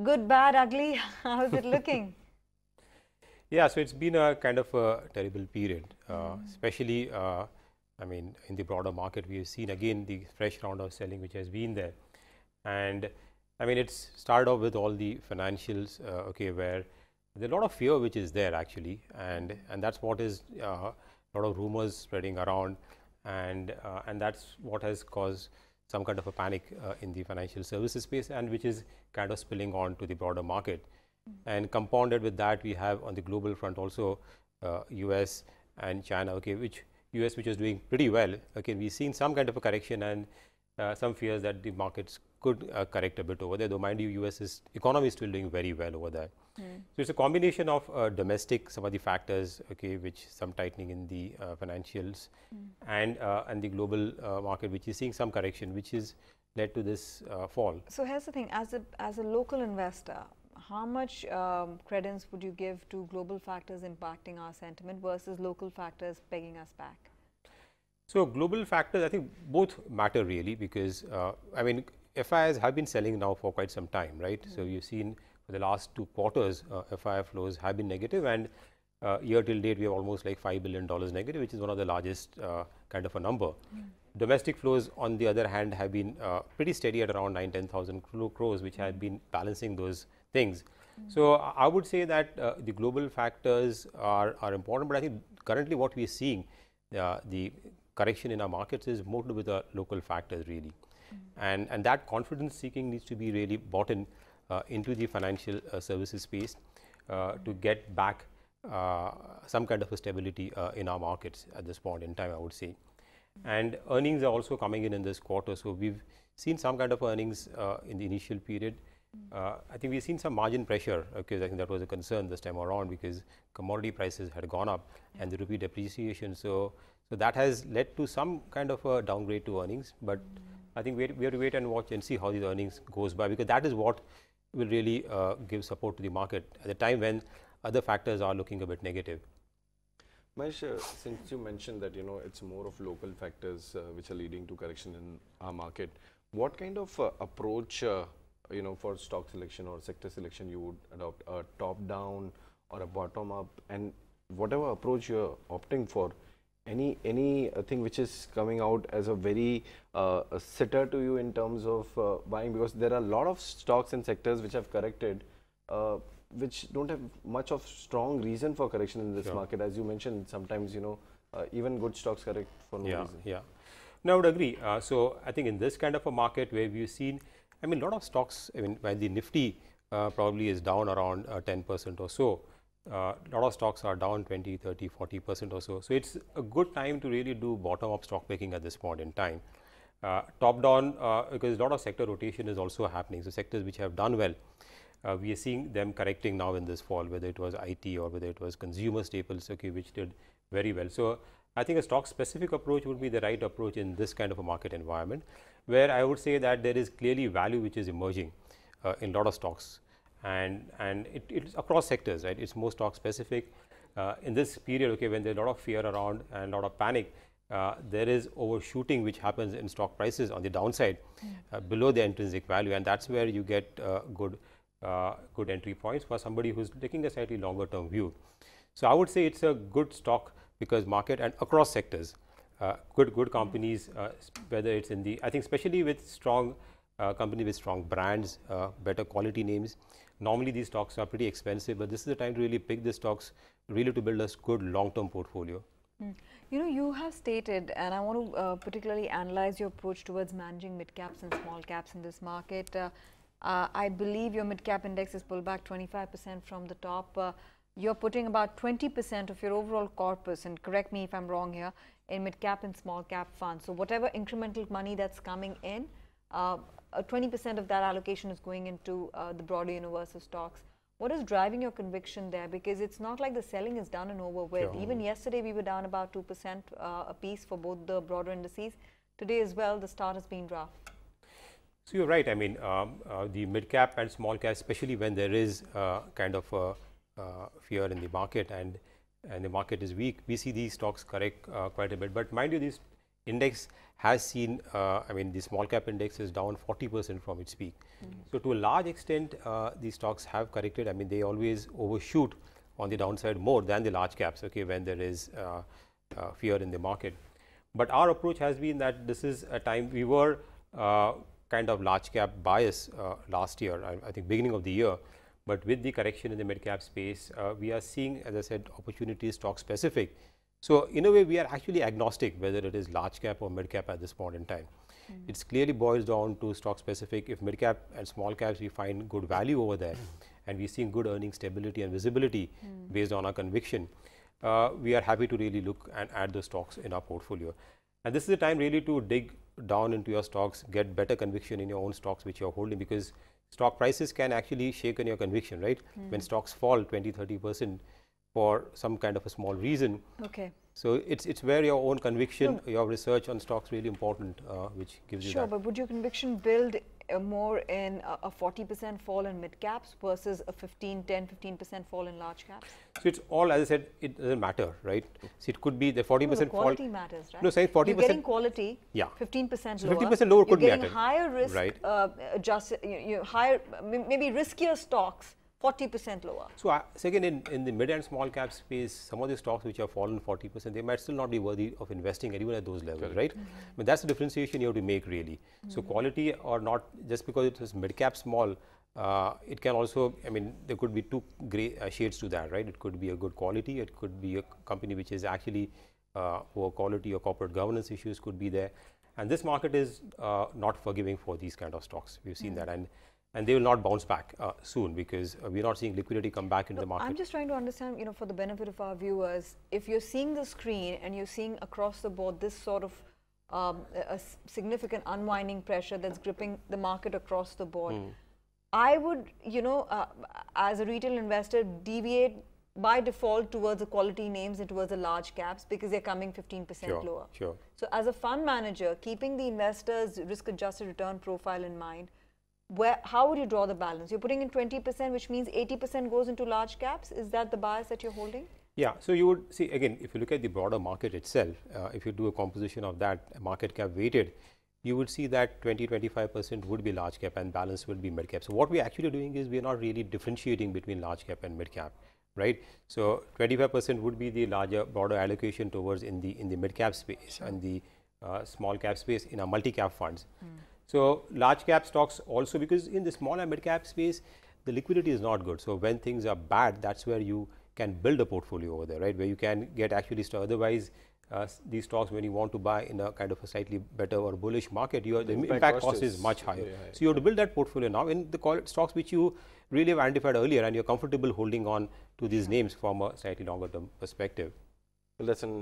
Good, bad, ugly. How is it looking? Yeah, so it's been a kind of a terrible period, especially, I mean, in the broader market, we have seen again the fresh round of selling which has been there. And I mean, it's started off with all the financials, okay, where there's a lot of fear which is there actually, and that's what is a lot of rumors spreading around, and that's what has caused some kind of a panic in the financial services space, and which is kind of spilling on to the broader market. And compounded with that, we have on the global front also US and China, okay, which US which is doing pretty well. Okay, we've seen some kind of a correction and some fears that the markets could correct a bit over there, though mind you, US economy is still doing very well over there. So it's a combination of domestic, some of the factors, okay, which some tightening in the financials, and the global market, which is seeing some correction, which is led to this fall. So here's the thing, as a local investor, how much credence would you give to global factors impacting our sentiment versus local factors pegging us back? So global factors, I think both matter really, because I mean, FIIs have been selling now for quite some time, right? So you've seen for the last 2 quarters, FII flows have been negative, and year till date we have almost like $5 billion negative, which is one of the largest kind of a number. Domestic flows, on the other hand, have been pretty steady at around 9-10,000 crores, which had been balancing those things. So I would say that the global factors are important, but I think currently what we are seeing, the correction in our markets is more to do with the local factors really, and that confidence seeking needs to be really bought in into the financial services space to get back some kind of a stability in our markets at this point in time, I would say. And earnings are also coming in this quarter, so we've seen some kind of earnings in the initial period. I think we've seen some margin pressure, because I think that was a concern this time around, because commodity prices had gone up and the rupee depreciation. So that has led to some kind of a downgrade to earnings, but I think we have to wait and watch and see how these earnings goes by, because that is what will really give support to the market at the time when other factors are looking a bit negative. Mahesh, since you mentioned that it's more of local factors which are leading to correction in our market, what kind of approach for stock selection or sector selection you would adopt, a top down or a bottom up, and whatever approach you're opting for, any thing which is coming out as a very a sitter to you in terms of buying, because there are a lot of stocks and sectors which have corrected which don't have much of strong reason for correction in this market. As you mentioned, sometimes even good stocks correct for no reason. Yeah, no, I would agree. So I think in this kind of a market where we've seen, I mean, a lot of stocks, I mean, while the Nifty probably is down around 10% or so, a lot of stocks are down 20, 30, 40% or so. So it's a good time to really do bottom up stock picking at this point in time. Top down, because a lot of sector rotation is also happening. So sectors which have done well, we are seeing them correcting now in this fall, whether it was IT or whether it was consumer staples, okay, which did very well. So I think a stock specific approach would be the right approach in this kind of a market environment, where I would say that there is clearly value which is emerging in a lot of stocks, and it's across sectors, right? It's more stock specific. In this period, okay, when there's a lot of fear around and a lot of panic, there is overshooting which happens in stock prices on the downside below the intrinsic value, and that's where you get good entry points for somebody who's taking a slightly longer term view. So I would say it's a good stock because market and across sectors, good companies, whether it's in the, I think especially with strong company with strong brands, better quality names. Normally these stocks are pretty expensive, but this is the time to really pick the stocks really to build a good long term portfolio. You have stated, and I want to particularly analyze your approach towards managing mid caps and small caps in this market. I believe your mid cap index is pulled back 25% from the top. You're putting about 20% of your overall corpus, and correct me if I'm wrong here, in mid cap and small cap funds. So whatever incremental money that's coming in, 20% of that allocation is going into the broader universe of stocks. What is driving your conviction there? Because it's not like the selling is done and over with. Sure. Even yesterday we were down about 2% a piece for both the broader indices. Today as well, the start has been rough. So you're right. I mean, the mid cap and small cap, especially when there is kind of fear in the market and the market is weak, we see these stocks correct quite a bit. But mind you, these index has seen, I mean, the small cap index is down 40% from its peak. So to a large extent, these stocks have corrected. I mean, they always overshoot on the downside more than the large caps, okay, when there is fear in the market. But our approach has been that this is a time we were kind of large cap bias last year, I think beginning of the year. But with the correction in the mid cap space, we are seeing, as I said, opportunities stock specific. So in a way, we are actually agnostic whether it is large cap or mid cap at this point in time. It's clearly boils down to stock specific. If mid cap and small caps, we find good value over there, and we're seeing good earning stability and visibility based on our conviction, we are happy to really look and add the stocks in our portfolio. And this is the time really to dig down into your stocks, get better conviction in your own stocks which you're holding, because stock prices can actually shake on your conviction, right? When stocks fall 20–30% for some kind of a small reason. Okay. So it's where your own conviction, your research on stocks really important, which gives you that. Sure, but would your conviction build more in a 40% fall in mid caps versus a 10–15% fall in large caps? So it's all, as I said, it doesn't matter, right? So it could be the 40% No, the fall. quality matters, right? No, say 40%. You're getting quality. Yeah. 15% So lower. 50% lower could be You're at getting it. higher risk, Right. adjusted, higher, maybe riskier stocks. 40% lower. So second, in the mid and small cap space, some of the stocks which have fallen 40%, they might still not be worthy of investing even at those levels, right? But that's the differentiation you have to make really. So quality or not, just because it is mid cap small, it can also, I mean, there could be two gray shades to that, right? It could be a good quality, it could be a company which is actually poor quality, or corporate governance issues could be there. And this market is not forgiving for these kind of stocks. We've seen that. And they will not bounce back soon, because we're not seeing liquidity come back into the market. I'm just trying to understand, for the benefit of our viewers, if you're seeing the screen and you're seeing across the board this sort of a significant unwinding pressure that's gripping the market across the board, I would, as a retail investor, deviate by default towards the quality names and towards the large caps, because they're coming 15% lower. Sure. So as a fund manager, keeping the investor's risk-adjusted return profile in mind, how would you draw the balance? You're putting in 20%, which means 80% goes into large caps. Is that the bias that you're holding? Yeah. So you would see, again, if you look at the broader market itself, if you do a composition of that market cap weighted, you would see that 20–25% would be large cap and balance would be mid cap. So what we're actually doing is we're not really differentiating between large cap and mid cap, right? So 25% would be the larger, broader allocation towards in the mid cap space and the small cap space in our multi cap funds. So large cap stocks also, because in the small and mid cap space, the liquidity is not good. So when things are bad, that's where you can build a portfolio over there, right? Where you can get actually otherwise these stocks, when you want to buy in a kind of a slightly better or bullish market, the impact cost is much higher. So you have to build that portfolio now in the stocks which you really have identified earlier, and you're comfortable holding on to these names from a slightly longer term perspective. Well, that's an